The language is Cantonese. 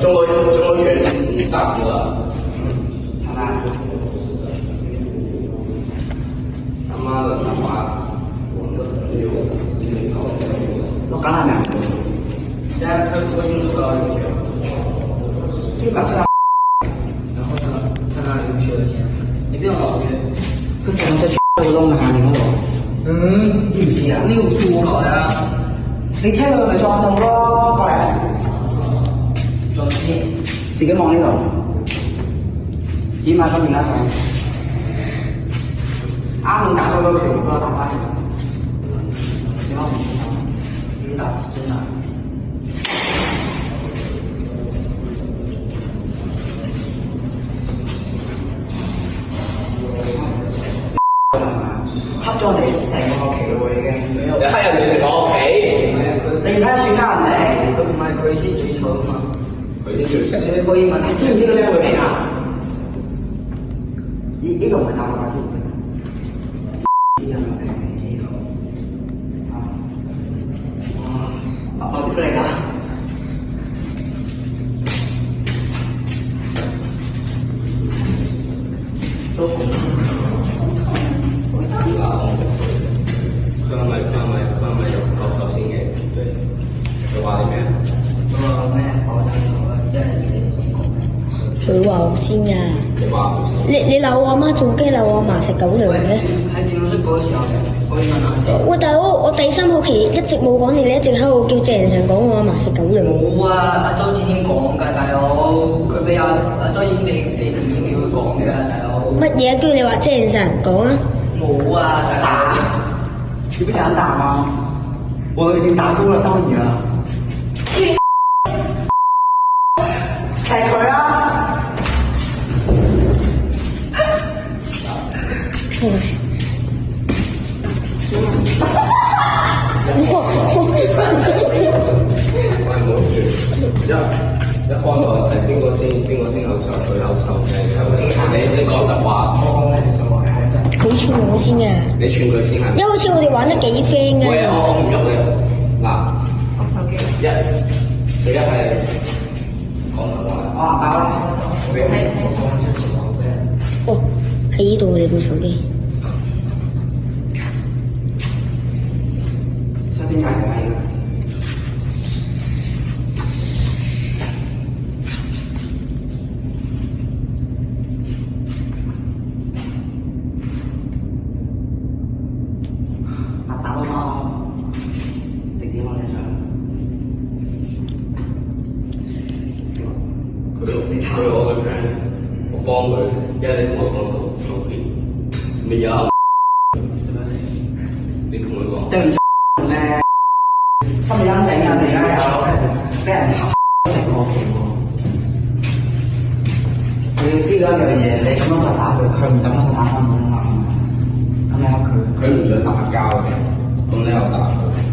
中國拳打過啦。係咪？他媽的，他媽，我們的朋友今天搞的。落緊係咪啊？現在他不會用手刀遊戲了。基本上。然後呢，他那裡有血的錢，你不用老約。佢成隻都窿喺下面嗰度。知唔知啊？呢個唔知我搞嘅啊。你車佢咪撞到咯，過嚟。撞先。自己望呢度。點啊？咁而家睇。啱你打到嗰條，幫我打翻。小貓唔知真打真打。黑咗我哋成個學期咯喎已經。你黑人哋成個學期。你唔睇算家人哋？佢唔係佢先最醜啊嘛。佢先最醜。你可以問，知唔知佢咩會嚟啊？呢個唔係大陸話，知唔知？知啊，知道。我點嚟㗎？都好。佢係咪有教授先嘅？對。佢話你咩？佢話咩？我即係正講咩？佢話我先㗎。你話佢先？你鬧我阿媽仲驚鬧我阿嫲食狗糧嘅？喺正式嗰時候可以問下姐。喂，大佬，我第三學期一直冇講你，你一直喺度叫謝仁成講我阿嫲食狗糧。冇啊，阿周志興講㗎，大佬。佢俾阿周已經俾謝仁成叫佢講㗎，大佬。乜嘢叫你話謝仁成講啊？冇啊，就係打。你不想打嗎？我已經打夠了到你了。踩佢啊！一開頭係邊個先口臭？佢口臭定係口臭？你講實話。我講嘅實話係。佢串我先㗎。你串佢先係。因為好似我哋玩得幾 friend 㗎。喂，我唔入嘅。嗱，講手機。你一係講實話。哦，喺呢度你部手機。想點解嘅？打到貓，你點啊？你想？佢我嘅 friend，我幫佢，因為你同我講到手機，咪有。你同佢講。對唔住咧，心理陰影啊！你而家有俾人成個期喎。你要知道一樣嘢，你咁樣就打佢，佢唔咁樣就打翻你啊嘛。咁你佢唔想打交嘅，咁你又打佢。